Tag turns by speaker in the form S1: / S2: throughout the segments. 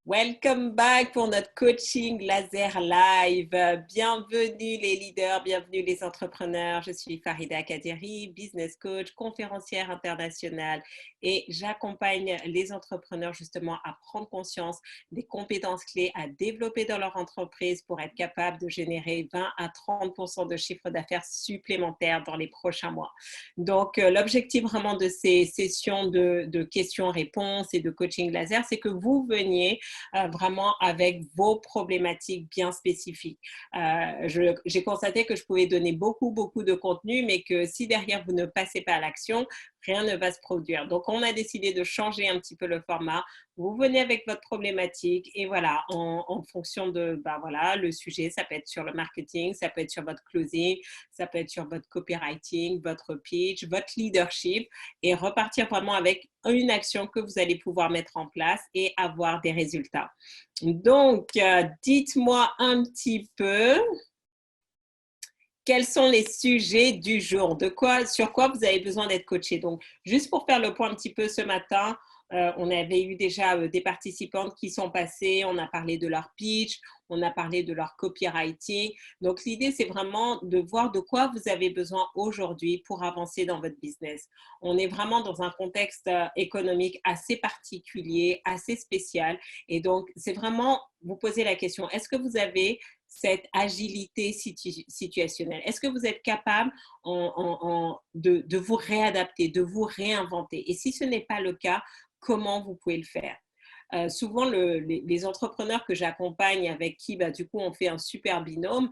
S1: Welcome back pour notre coaching laser live. Bienvenue les leaders, bienvenue les entrepreneurs. Je suis Farida Kaderi, business coach, conférencière internationale et j'accompagne les entrepreneurs justement à prendre conscience des compétences clés à développer dans leur entreprise pour être capable de générer 20 à 30% de chiffre d'affaires supplémentaire dans les prochains mois. Donc, l'objectif vraiment de ces sessions de questions-réponses et de coaching laser, c'est que vous veniez vraiment avec vos problématiques bien spécifiques. J'ai constaté que je pouvais donner beaucoup de contenu, mais que si derrière vous ne passez pas à l'action, rien ne va se produire. Donc, on a décidé de changer un petit peu le format. Vous venez avec votre problématique et voilà, en fonction de voilà, le sujet, ça peut être sur le marketing, ça peut être sur votre closing, ça peut être sur votre copywriting, votre pitch, votre leadership et repartir vraiment avec une action que vous allez pouvoir mettre en place et avoir des résultats. Donc, dites-moi un petit peu quels sont les sujets du jour, sur quoi vous avez besoin d'être coaché. Donc, juste pour faire le point un petit peu ce matin, on avait eu déjà des participantes qui sont passées, on a parlé de leur pitch, on a parlé de leur copywriting. Donc, l'idée, c'est vraiment de voir de quoi vous avez besoin aujourd'hui pour avancer dans votre business. On est vraiment dans un contexte économique assez particulier, assez spécial. Et donc, c'est vraiment vous poser la question, est-ce que vous avez cette agilité situationnelle? Est-ce que vous êtes capable de vous réadapter, de vous réinventer? Et si ce n'est pas le cas, comment vous pouvez le faire? Souvent, les entrepreneurs que j'accompagne avec qui, du coup, on fait un super binôme,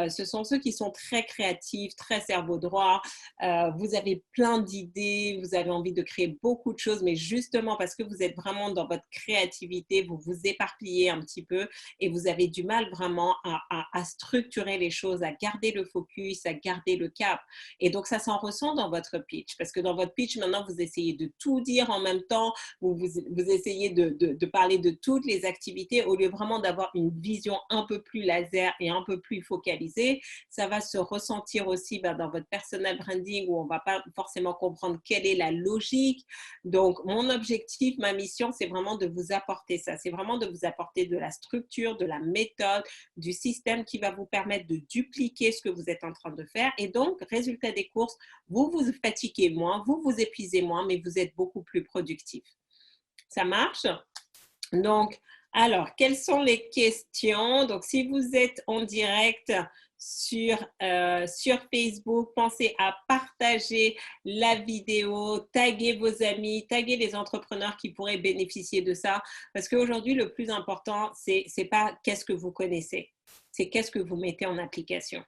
S1: ce sont ceux qui sont très créatifs, très cerveau droit. Vous avez plein d'idées, vous avez envie de créer beaucoup de choses, mais justement parce que vous êtes vraiment dans votre créativité, vous vous éparpillez un petit peu et vous avez du mal vraiment à structurer les choses, à garder le focus, à garder le cap. Et donc, ça s'en ressent dans votre pitch parce que dans votre pitch, maintenant, vous essayez de tout dire en même temps, vous essayez de parler de toutes les activités au lieu vraiment d'avoir une vision un peu plus laser et un peu plus focalisée. Ça va se ressentir aussi dans votre personal branding où on ne va pas forcément comprendre quelle est la logique. Donc, mon objectif, ma mission, c'est vraiment de vous apporter ça. C'est vraiment de vous apporter de la structure, de la méthode, du système qui va vous permettre de dupliquer ce que vous êtes en train de faire. Et donc, résultat des courses, vous vous fatiguez moins, vous vous épuisez moins, mais vous êtes beaucoup plus productif. Ça marche? Donc, alors, quelles sont les questions? Donc, si vous êtes en direct sur Facebook, pensez à partager la vidéo, taguer vos amis, taguer les entrepreneurs qui pourraient bénéficier de ça. Parce qu'aujourd'hui, le plus important, c'est pas qu'est-ce que vous connaissez, c'est qu'est-ce que vous mettez en application.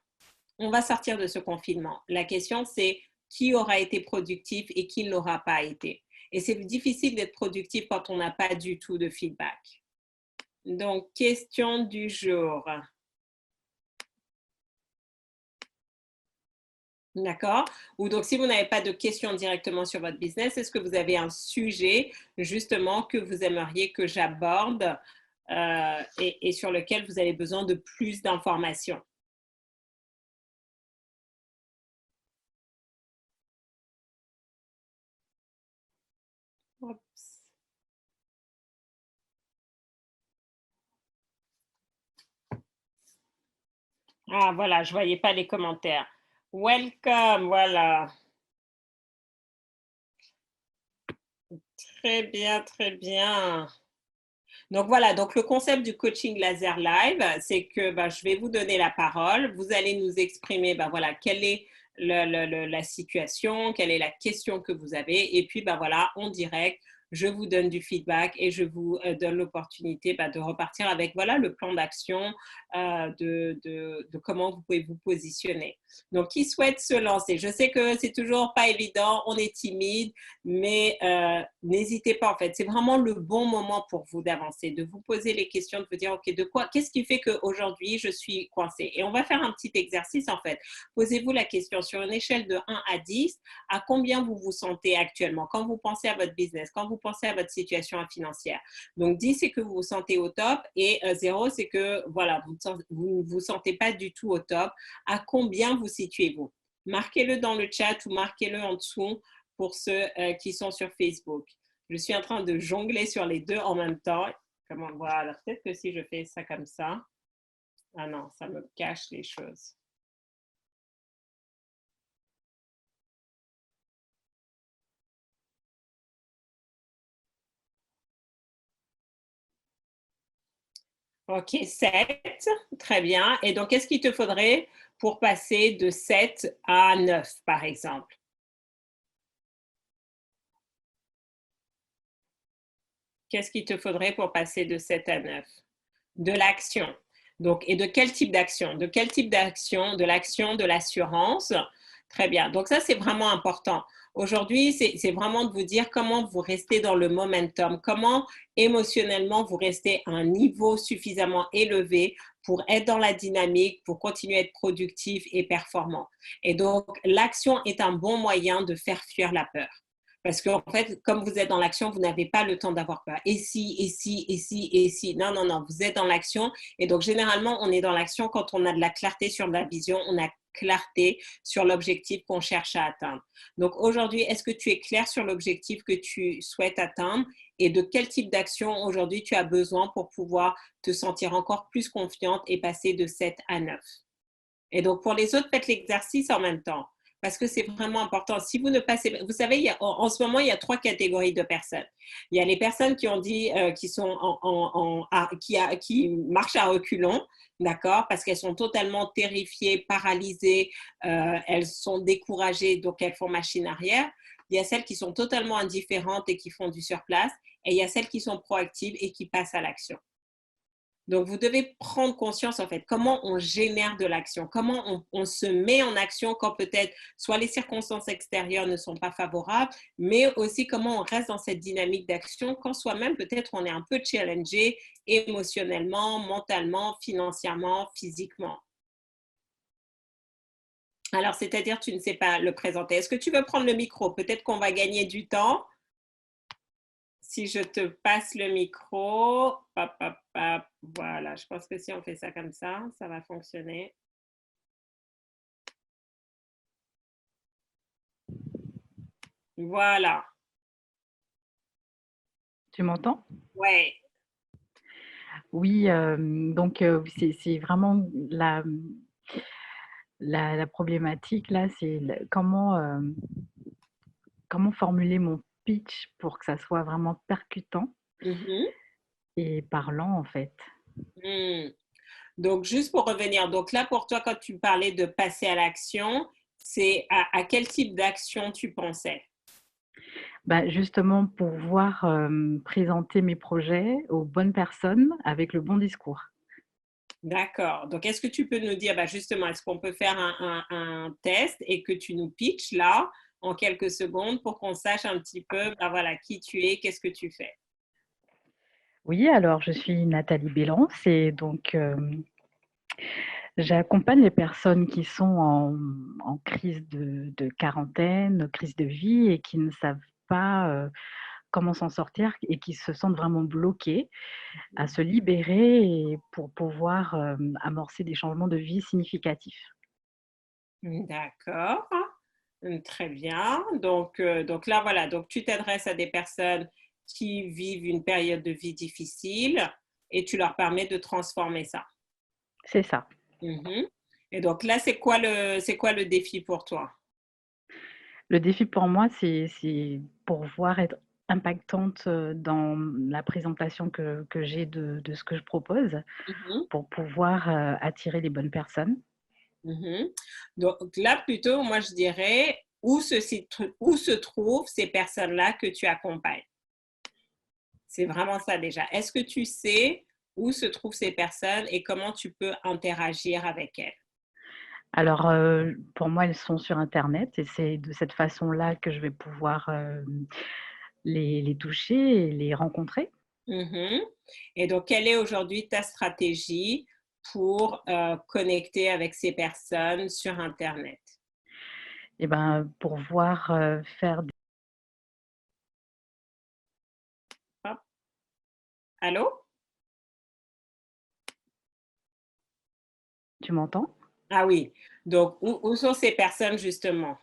S1: On va sortir de ce confinement. La question, c'est qui aura été productif et qui ne l'aura pas été. Et c'est difficile d'être productif quand on n'a pas du tout de feedback. Donc, question du jour. D'accord? Ou donc, si vous n'avez pas de questions directement sur votre business, est-ce que vous avez un sujet justement que vous aimeriez que j'aborde et sur lequel vous avez besoin de plus d'informations? Oups. Ah, voilà, je ne voyais pas les commentaires. Welcome, voilà. Très bien, très bien. Donc voilà, donc le concept du coaching laser live, c'est que je vais vous donner la parole, vous allez nous exprimer voilà, quelle est la situation, quelle est la question que vous avez, et puis voilà, en direct, je vous donne du feedback et je vous donne l'opportunité de repartir avec voilà, le plan d'action de comment vous pouvez vous positionner. Donc, qui souhaite se lancer? Je sais que c'est toujours pas évident, on est timide, mais n'hésitez pas en fait. C'est vraiment le bon moment pour vous d'avancer, de vous poser les questions, de vous dire ok, qu'est-ce qui fait qu'aujourd'hui je suis coincée? Et on va faire un petit exercice en fait. Posez-vous la question sur une échelle de 1 à 10, à combien vous vous sentez actuellement quand vous pensez à votre business, quand vous pensez à votre situation financière. Donc 10, c'est que vous vous sentez au top et 0, c'est que voilà, vous ne vous sentez pas du tout au top. À combien vous situez-vous? Marquez-le dans le chat ou marquez-le en dessous pour ceux qui sont sur Facebook. Je suis en train de jongler sur les deux en même temps. Comment, voilà, peut-être que si je fais ça comme ça, ah non, ça me cache les choses. OK, 7, très bien. Et donc, qu'est-ce qu'il te faudrait pour passer de 7 à 9, par exemple? Qu'est-ce qu'il te faudrait pour passer de 7 à 9? De l'action. Donc, et de quel type d'action? De quel type d'action? De l'action, de l'assurance. Très bien. Donc, ça, c'est vraiment important. Aujourd'hui, c'est vraiment de vous dire comment vous restez dans le momentum, comment émotionnellement vous restez à un niveau suffisamment élevé pour être dans la dynamique, pour continuer à être productif et performant. Et donc, l'action est un bon moyen de faire fuir la peur. Parce qu'en fait, comme vous êtes dans l'action, vous n'avez pas le temps d'avoir peur. Et si, et si, et si, et si. Non, non, non, vous êtes dans l'action. Et donc, généralement, on est dans l'action quand on a de la clarté sur la vision, on a clarté sur l'objectif qu'on cherche à atteindre. Donc, aujourd'hui, est-ce que tu es clair sur l'objectif que tu souhaites atteindre et de quel type d'action aujourd'hui tu as besoin pour pouvoir te sentir encore plus confiante et passer de 7 à 9? Et donc, pour les autres, faites l'exercice en même temps. Parce que c'est vraiment important. Si vous ne passez, vous savez, en ce moment, il y a 3 catégories de personnes. Il y a les personnes qui ont dit, qui sont qui marchent à reculons, d'accord, parce qu'elles sont totalement terrifiées, paralysées, elles sont découragées, donc elles font machine arrière. Il y a celles qui sont totalement indifférentes et qui font du surplace, et il y a celles qui sont proactives et qui passent à l'action. Donc, vous devez prendre conscience, en fait, comment on génère de l'action, comment on se met en action quand peut-être soit les circonstances extérieures ne sont pas favorables, mais aussi comment on reste dans cette dynamique d'action quand soi-même, peut-être, on est un peu challengé émotionnellement, mentalement, financièrement, physiquement. Alors, c'est-à-dire, tu ne sais pas le présenter. Est-ce que tu veux prendre le micro? Peut-être qu'on va gagner du temps. Si je te passe le micro, hop, hop, hop, voilà, je pense que si on fait ça comme ça va fonctionner. Voilà,
S2: Tu m'entends?
S1: ouais,
S2: Oui, donc c'est vraiment la problématique là, c'est comment formuler mon pitch pour que ça soit vraiment percutant
S1: mhm,
S2: et parlant, en fait.
S1: mm. Donc, juste pour revenir, donc là, pour toi, quand tu parlais de passer à l'action, c'est à quel type d'action tu pensais?
S2: Bah, justement, pouvoir, présenter mes projets aux bonnes personnes avec le bon discours.
S1: D'accord. Donc, est-ce que tu peux nous dire, bah, justement, est-ce qu'on peut faire un test et que tu nous pitches là en quelques secondes pour qu'on sache un petit peu, bah, voilà, qui tu es, qu'est-ce que tu fais?
S2: Oui, alors je suis Nathalie Bélance et donc j'accompagne les personnes qui sont en crise de quarantaine, crise de vie et qui ne savent pas, comment s'en sortir et qui se sentent vraiment bloquées à se libérer et pour pouvoir, amorcer des changements de vie significatifs.
S1: D'accord. Très bien. Donc là, voilà, donc tu t'adresses à des personnes qui vivent une période de vie difficile et tu leur permets de transformer ça.
S2: C'est ça.
S1: Mhm. Et donc là, c'est quoi le défi pour toi?
S2: Le défi pour moi, c'est pouvoir être impactante, dans la présentation que j'ai de ce que je propose,
S1: Mhm.
S2: pour pouvoir, attirer les bonnes personnes.
S1: Mhm. Donc là, plutôt, moi, je dirais où se trouvent ces personnes-là que tu accompagnes. C'est vraiment ça déjà. Est-ce que tu sais où se trouvent ces personnes et comment tu peux interagir avec elles?
S2: Alors, pour moi, elles sont sur internet et c'est de cette façon-là que je vais pouvoir, les toucher et les rencontrer.
S1: Mhm. Et donc, quelle est aujourd'hui ta stratégie pour connecter avec ces personnes sur Internet?
S2: Et ben, pour voir, faire des
S1: Hop. Allô?
S2: tu m'entends?
S1: Ah oui. Donc, où sont ces personnes justement?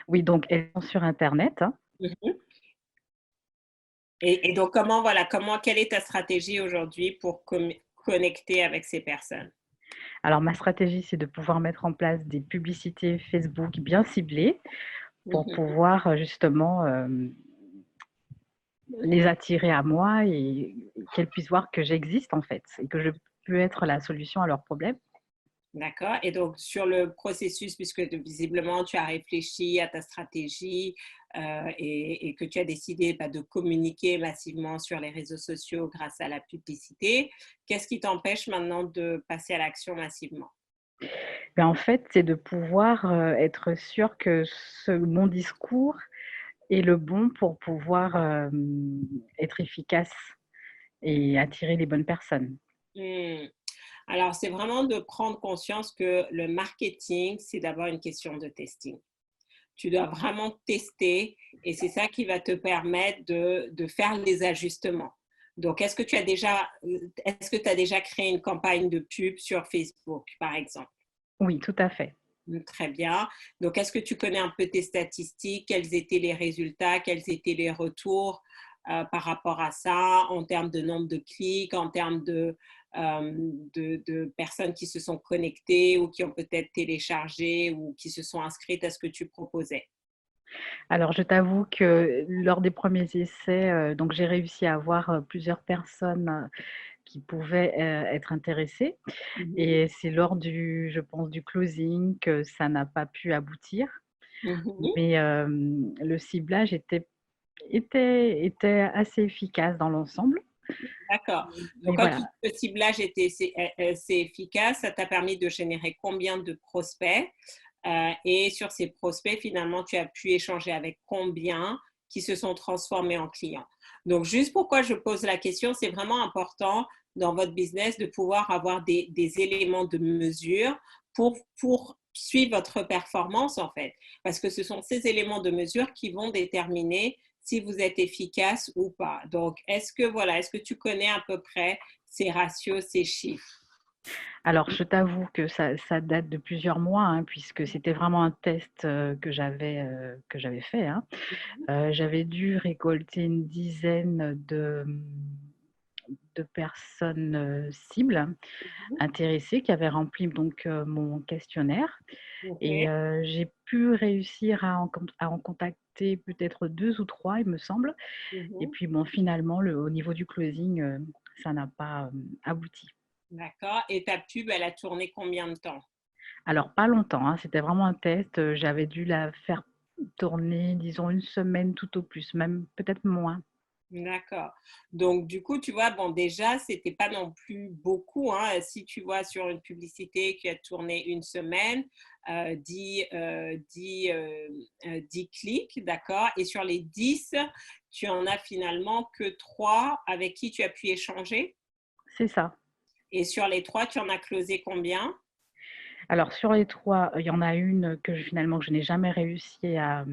S2: Oui, donc elles sont sur internet, hein.
S1: Mhm. Et donc, quelle est ta stratégie aujourd'hui pour connecter avec ces personnes?
S2: Alors ma stratégie, c'est de pouvoir mettre en place des publicités Facebook bien ciblées pour
S1: Mhm.
S2: pouvoir, justement, les attirer à moi et qu'elles puissent voir que j'existe en fait et que je peux être la solution à leurs problèmes.
S1: D'accord. Et donc, sur le processus, puisque visiblement tu as réfléchi à ta stratégie et que tu as décidé de communiquer massivement sur les réseaux sociaux grâce à la publicité, qu'est-ce qui t'empêche maintenant de passer à l'action massivement?
S2: En fait, c'est de pouvoir, être sûr que mon discours est le bon pour pouvoir, être efficace et attirer les bonnes personnes.
S1: Hmm. Alors, c'est vraiment de prendre conscience que le marketing, c'est d'abord une question de testing. Tu dois vraiment tester et c'est ça qui va te permettre de faire les ajustements. Donc, est-ce que tu as déjà créé une campagne de pub sur Facebook, par exemple?
S2: Oui, tout à fait.
S1: Très bien. Donc, est-ce que tu connais un peu tes statistiques? Quels étaient les résultats? Quels étaient les retours par rapport à ça en termes de nombre de clics, en termes de personnes qui se sont connectées ou qui ont peut-être téléchargé ou qui se sont inscrites à ce que tu proposais?
S2: Alors je t'avoue que lors des premiers essais, donc j'ai réussi à avoir, plusieurs personnes, qui pouvaient, être intéressées
S1: Mhm.
S2: et c'est lors je pense du closing que ça n'a pas pu aboutir.
S1: Mhm.
S2: Mais, le ciblage était assez efficace dans l'ensemble.
S1: D'accord.
S2: Mais
S1: Donc, quand
S2: voilà,
S1: le ciblage était c'est efficace, ça t'a permis de générer combien de prospects? Et sur ces prospects, finalement, tu as pu échanger avec combien qui se sont transformés en clients? Donc, juste pourquoi je pose la question, c'est vraiment important dans votre business de pouvoir avoir des éléments de mesure pour suivre votre performance, en fait. Parce que ce sont ces éléments de mesure qui vont déterminer si vous êtes efficace ou pas. Donc, est-ce que tu connais à peu près ces ratios, ces chiffres?
S2: alors je t'avoue que ça date de plusieurs mois, hein, puisque c'était vraiment un test, que j'avais fait, hein. J'avais dû récolter une dizaine de personnes, cibles, intéressées, qui avaient rempli donc, mon questionnaire et
S1: OK.
S2: j'ai pu réussir à en contacter peut-être 2 ou 3, il me semble et
S1: Mhm.
S2: puis bon, finalement, au niveau du closing, ça n'a pas, abouti.
S1: D'accord. Et ta pub, elle a tourné combien de temps?
S2: Alors pas longtemps, hein, c'était vraiment un test, j'avais dû la faire tourner, disons une semaine tout au plus, même peut-être moins.
S1: D'accord. Donc, du coup, tu vois, bon, déjà, c'était pas non plus beaucoup, hein. Si tu vois sur une publicité qui a tourné une semaine, 10 clics, d'accord? Et sur les 10, tu en as finalement que 3 avec qui tu as pu échanger.
S2: C'est ça.
S1: Et sur les 3, tu en as closé combien?
S2: Alors sur les 3, il y en a une que finalement je n'ai jamais réussi à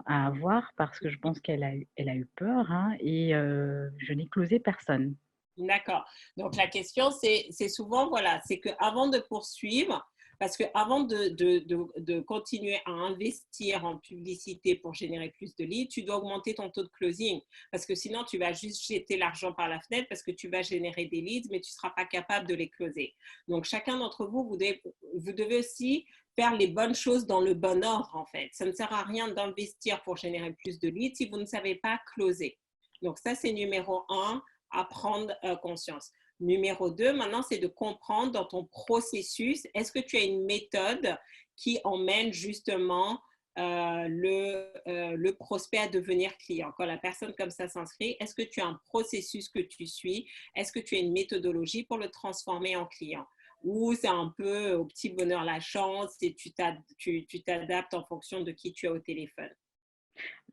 S2: avoir parce que je pense qu'elle a eu peur, hein et je n'ai closé personne.
S1: D'accord. Donc la question, c'est souvent, voilà, c'est qu'avant de poursuivre, parce qu'avant de continuer à investir en publicité pour générer plus de leads, tu dois augmenter ton taux de closing. Parce que sinon, tu vas juste jeter l'argent par la fenêtre parce que tu vas générer des leads, mais tu ne seras pas capable de les closer. Donc chacun d'entre vous, vous devez aussi faire les bonnes choses dans le bon ordre, en fait. Ça ne sert à rien d'investir pour générer plus de leads si vous ne savez pas closer. Donc ça, c'est numéro un à prendre conscience. Numéro 2, maintenant, c'est de comprendre dans ton processus, est-ce que tu as une méthode qui emmène justement le prospect à devenir client. Quand la personne comme ça s'inscrit, est-ce que tu as un processus que tu suis? Est-ce que tu as une méthodologie pour le transformer en client? Ou c'est un peu au petit bonheur la chance et tu t'adaptes en fonction de qui tu as au téléphone?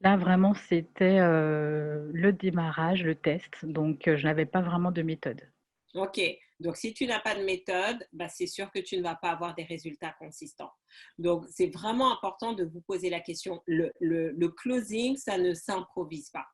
S2: Là vraiment c'était, le démarrage, le test, donc je n'avais pas vraiment de méthode.
S1: OK. Donc, si tu n'as pas de méthode, bah, c'est sûr que tu ne vas pas avoir des résultats consistants. Donc, c'est vraiment important de vous poser la question. Le closing, ça ne s'improvise pas.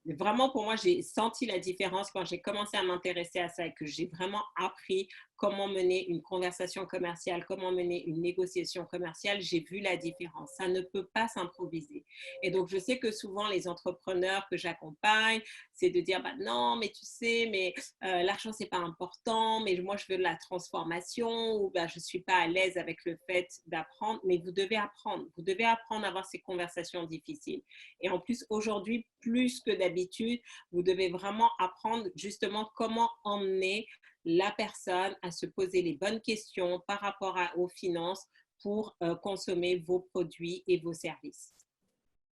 S1: Vraiment, pour moi, j'ai senti la différence quand j'ai commencé à m'intéresser à ça et que j'ai vraiment appris comment mener une conversation commerciale, comment mener une négociation commerciale, j'ai vu la différence. Ça ne peut pas s'improviser. Et donc, je sais que souvent, les entrepreneurs que j'accompagne, c'est de dire, bah, non, mais tu sais, mais l'argent, c'est pas important, mais moi, je veux de la transformation ou bah, je suis pas à l'aise avec le fait d'apprendre. Mais vous devez apprendre. Vous devez apprendre à avoir ces conversations difficiles. Et en plus, aujourd'hui, plus que d'habitude, vous devez vraiment apprendre justement comment emmener la personne à se poser les bonnes questions par rapport aux finances pour consommer vos produits et vos services.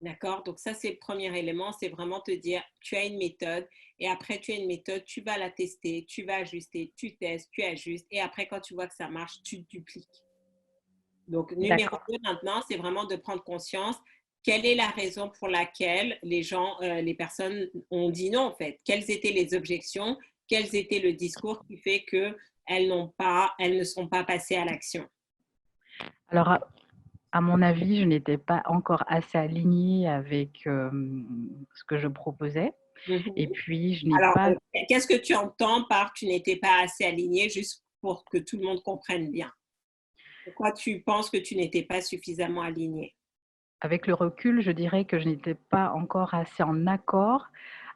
S1: D'accord? Donc ça, c'est le premier élément, c'est vraiment te dire, tu as une méthode et après tu as une méthode, tu vas la tester, tu vas ajuster, tu testes, tu ajustes et après quand tu vois que ça marche, tu dupliques. Donc numéro
S2: D'accord.
S1: 2 maintenant, c'est vraiment de prendre conscience quelle est la raison pour laquelle les gens, les personnes ont dit non en fait. Quelles étaient les objections? Quels étaient le discours qui fait qu'elles elles ne sont pas passées à l'action?
S2: Alors, à mon avis, je n'étais pas encore assez alignée avec, ce que je proposais et
S1: Mhm.
S2: puis je n'ai
S1: Alors,
S2: pas
S1: qu'est-ce que tu entends par tu n'étais pas assez aligné, juste pour que tout le monde comprenne bien? Pourquoi tu penses que tu n'étais pas suffisamment aligné?
S2: avec le recul, je dirais que je n'étais pas encore assez en accord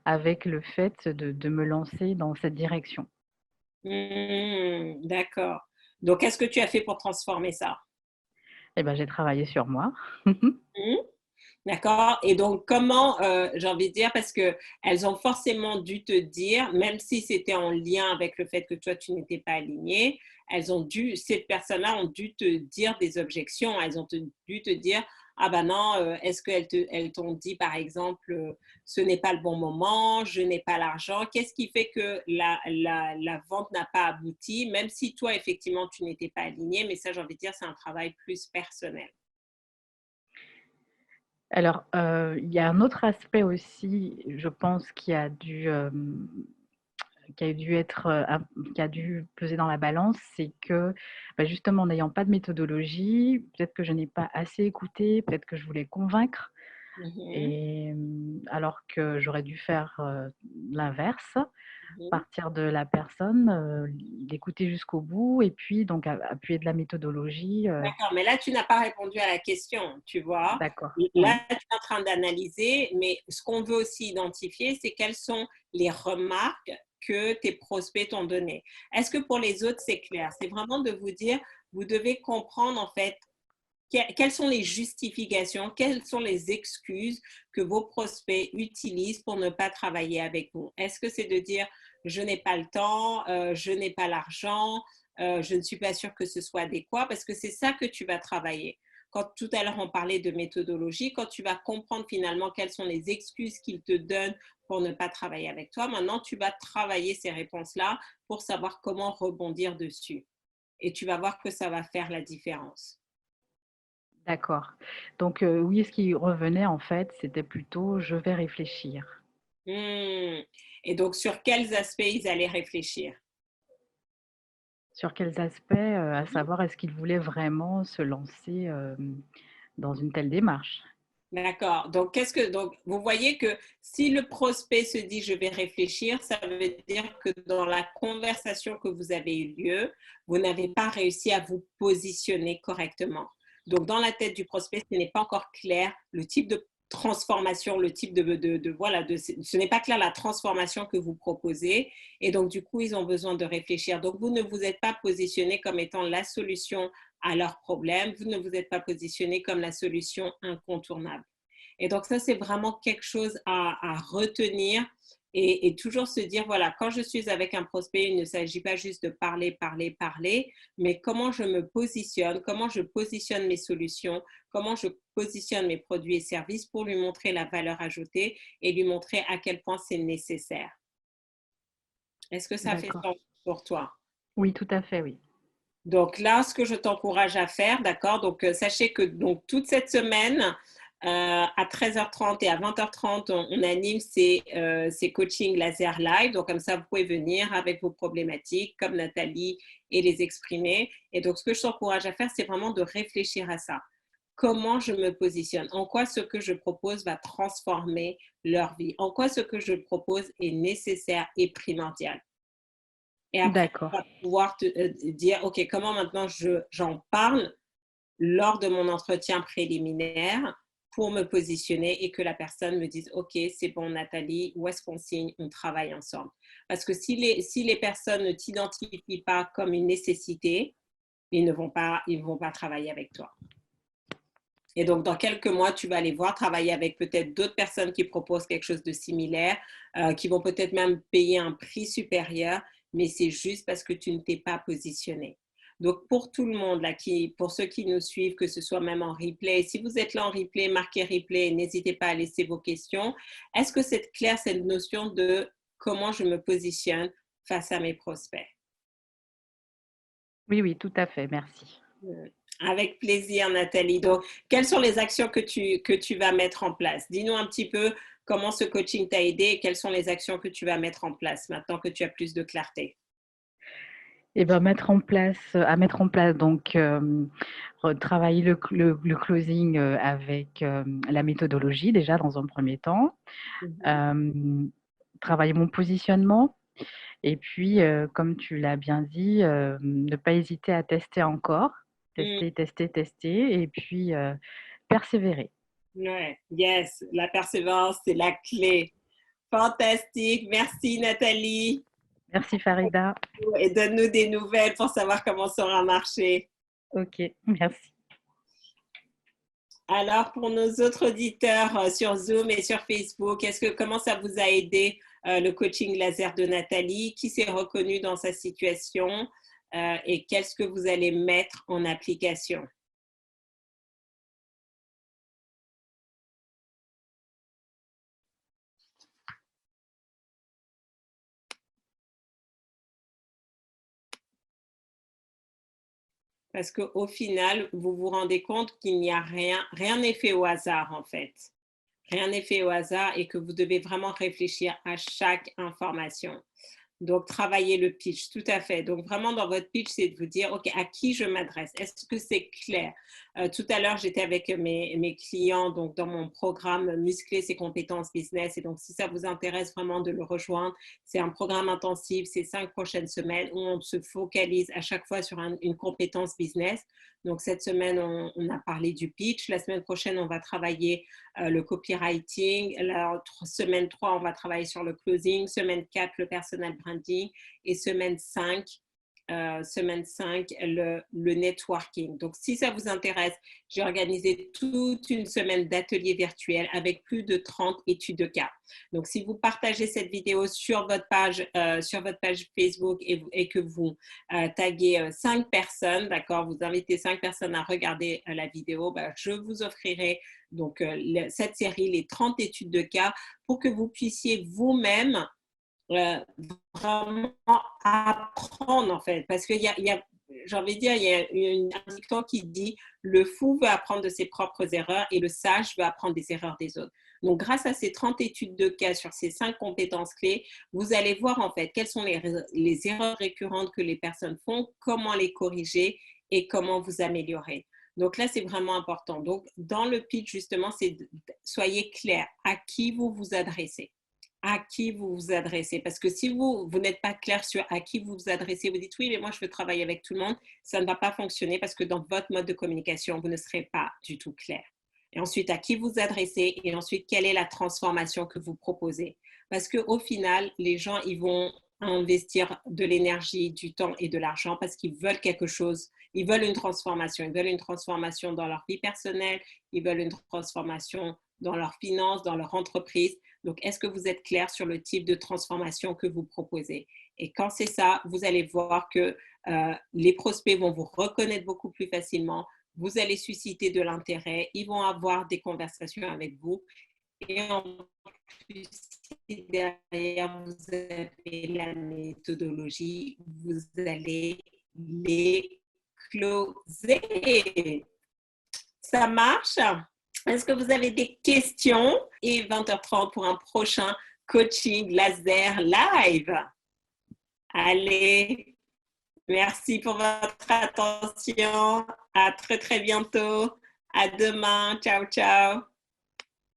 S2: avec le fait de me lancer dans cette direction.
S1: D'accord. Donc, qu'est-ce que tu as fait pour transformer ça?
S2: Et ben, j'ai travaillé sur moi.
S1: Mmh. D'accord. Et donc, comment, j'ai envie de dire, parce qu'elles ont forcément dû te dire, même si c'était en lien avec le fait que toi, tu n'étais pas aligné, ces personnes-là ont dû te dire des objections. Dû te dire, ah ben non, est-ce elles t'ont dit, par exemple, ce n'est pas le bon moment, je n'ai pas l'argent. Qu'est-ce qui fait que la vente n'a pas abouti, même si toi, effectivement, tu n'étais pas aligné, mais ça, j'ai envie de dire, c'est un travail plus personnel.
S2: Alors, il y a un autre aspect aussi, je pense, qui a dû être, qui a dû peser dans la balance, c'est que, bah, justement, n'ayant pas de méthodologie, peut-être que je n'ai pas assez écouté, peut-être que je voulais convaincre
S1: Mhm.
S2: et alors que j'aurais dû faire, l'inverse,
S1: Mhm.
S2: partir de la personne, l'écouter jusqu'au bout et puis donc appuyer de la méthodologie,
S1: D'accord, mais là, tu n'as pas répondu à la question, tu vois.
S2: d'accord,
S1: Là,
S2: oui,
S1: tu es en train d'analyser, mais ce qu'on veut aussi identifier, c'est quelles sont les remarques que tes prospects t'ont données. Est-ce que pour les autres, c'est clair? C'est vraiment de vous dire, vous devez comprendre en fait quelles sont les justifications, quelles sont les excuses que vos prospects utilisent pour ne pas travailler avec vous. Est-ce que c'est de dire je n'ai pas le temps, je n'ai pas l'argent, je ne suis pas sûre que ce soit adéquat, parce que c'est ça que tu vas travailler. Quand tout à l'heure on parlait de méthodologie, quand tu vas comprendre finalement quelles sont les excuses qu'ils te donnent pour ne pas travailler avec toi, maintenant tu vas travailler ces réponses-là pour savoir comment rebondir dessus. Et tu vas voir que ça va faire la différence.
S2: d'accord. Donc oui, ce qui revenait en fait, c'était plutôt: «Je vais réfléchir».
S1: Mmh. Et donc, sur quels aspects ils allaient réfléchir?
S2: Sur quels aspects? À savoir, est-ce qu'il voulait vraiment se lancer, dans une telle démarche?
S1: D'accord. Donc, vous voyez que si le prospect se dit je vais réfléchir, ça veut dire que dans la conversation que vous avez eu lieu, vous n'avez pas réussi à vous positionner correctement. Donc, dans la tête du prospect, ce n'est pas encore clair le type de transformation, le type voilà, ce n'est pas clair la transformation que vous proposez. Et donc, du coup, ils ont besoin de réfléchir. Donc, vous ne vous êtes pas positionné comme étant la solution à leurs problèmes. Vous ne vous êtes pas positionné comme la solution incontournable. Et donc ça, c'est vraiment quelque chose à retenir et toujours se dire, voilà, quand je suis avec un prospect, il ne s'agit pas juste de parler, parler, parler, mais comment je me positionne, comment je positionne mes solutions, comment je positionne mes produits et services pour lui montrer la valeur ajoutée et lui montrer à quel point c'est nécessaire. Est-ce que ça fait
S2: D'accord.
S1: sens pour toi?
S2: Oui, tout à fait, oui.
S1: Donc là, ce que je t'encourage à faire, d'accord? Donc, sachez que donc, toute cette semaine, à 13h30 et à 20h30, on anime ces coachings laser live. Donc, comme ça, vous pouvez venir avec vos problématiques, comme Nathalie, et les exprimer. Et donc, ce que je t'encourage à faire, c'est vraiment de réfléchir à ça. Comment je me positionne? En quoi ce que je propose va transformer leur vie? En quoi ce que je propose est nécessaire et primordial? Et après, tu
S2: D'accord.
S1: vas pouvoir te dire, OK, comment maintenant j'en parle lors de mon entretien préliminaire pour me positionner et que la personne me dise, OK, c'est bon, Nathalie, où est-ce qu'on signe? On travaille ensemble. Parce que si les personnes ne t'identifient pas comme une nécessité, ils ne vont pas travailler avec toi. Et donc, dans quelques mois, tu vas aller voir travailler avec peut-être d'autres personnes qui proposent quelque chose de similaire, qui vont peut-être même payer un prix supérieur, mais c'est juste parce que tu ne t'es pas positionné. Donc, pour tout le monde, là, pour ceux qui nous suivent, que ce soit même en replay, si vous êtes là en replay, marquez replay, n'hésitez pas à laisser vos questions. Est-ce que c'est clair cette notion de comment je me positionne face à mes prospects?
S2: Oui, oui, tout à fait, merci.
S1: Avec plaisir, Nathalie. Donc, quelles sont les actions que tu vas mettre en place? Dis-nous un petit peu comment ce coaching t'a aidé et quelles sont les actions que tu vas mettre en place maintenant que tu as plus de clarté.
S2: Et ben mettre en place donc, retravailler le closing, avec, la méthodologie déjà dans un premier temps.
S1: Mhm.
S2: Hem, Travailler mon positionnement et puis, comme tu l'as bien dit, ne pas hésiter à tester encore.
S1: Mm,
S2: Tester, tester, tester et puis, persévérer.
S1: ouais, yes, la persévérance, c'est la clé. Fantastique. Merci, Nathalie.
S2: Merci Farida.
S1: Et donne-nous des nouvelles pour savoir comment ça aura marché.
S2: OK, merci.
S1: Alors, pour nos autres auditeurs sur Zoom et sur Facebook, comment ça vous a aidé le coaching laser de Nathalie? Qui s'est reconnu dans sa situation et qu'est-ce que vous allez mettre en application? Parce qu'au final, vous vous rendez compte qu'il n'y a rien n'est fait au hasard en fait. Rien n'est fait au hasard et que vous devez vraiment réfléchir à chaque information. Donc, travailler le pitch, tout à fait. Donc, vraiment, dans votre pitch, c'est de vous dire, OK, à qui je m'adresse? Est-ce que c'est clair? Tout à l'heure, j'étais avec mes clients, donc dans mon programme Muscler ses compétences business. Et donc, si ça vous intéresse vraiment de le rejoindre, c'est un programme intensif, c'est 5 prochaines semaines où on se focalise à chaque fois sur une compétence business. Donc, cette semaine, on a parlé du pitch. La semaine prochaine, on va travailler le copywriting. La semaine 3, on va travailler sur le closing. Semaine 4, le personal branding. Et semaine 5, le networking. Donc, si ça vous intéresse, j'ai organisé toute une semaine d'ateliers virtuels avec plus de 30 études de cas. Donc, si vous partagez cette vidéo sur votre page Facebook et que vous taguez 5 personnes, d'accord, vous invitez 5 personnes à regarder la vidéo, je vous offrirai donc cette série, les 30 études de cas, pour que vous puissiez vous-même euh, vraiment apprendre en fait. Parce qu'il y a j'ai envie de dire, il y a un dicton qui dit le fou veut apprendre de ses propres erreurs et le sage veut apprendre des erreurs des autres. Donc, grâce à ces 30 études de cas sur ces 5 compétences clés, vous allez voir en fait quelles sont les erreurs récurrentes que les personnes font, comment les corriger et comment vous améliorer. Donc là, c'est vraiment important. Donc, dans le pitch, justement, c'est soyez clair à qui vous vous adressez. À qui vous vous adressez. Parce que si vous n'êtes pas clair sur à qui vous vous adressez, vous dites oui, mais moi je veux travailler avec tout le monde, ça ne va pas fonctionner parce que dans votre mode de communication, vous ne serez pas du tout clair. Et ensuite, à qui vous adressez et ensuite, quelle est la transformation que vous proposez. Parce qu'au final, les gens, ils vont investir de l'énergie, du temps et de l'argent parce qu'ils veulent quelque chose. Ils veulent une transformation. Ils veulent une transformation dans leur vie personnelle. Ils veulent une transformation dans leurs finances, dans leur entreprise. Donc, est-ce que vous êtes clair sur le type de transformation que vous proposez? Et quand c'est ça, vous allez voir que les prospects vont vous reconnaître beaucoup plus facilement. Vous allez susciter de l'intérêt. Ils vont avoir des conversations avec vous. Et en plus, si derrière, vous avez la méthodologie, vous allez les closer. Ça marche? Est-ce que vous avez des questions? Et 20h30 pour un prochain coaching laser live. Allez, merci pour votre attention. À très, très bientôt. À demain. Ciao, ciao.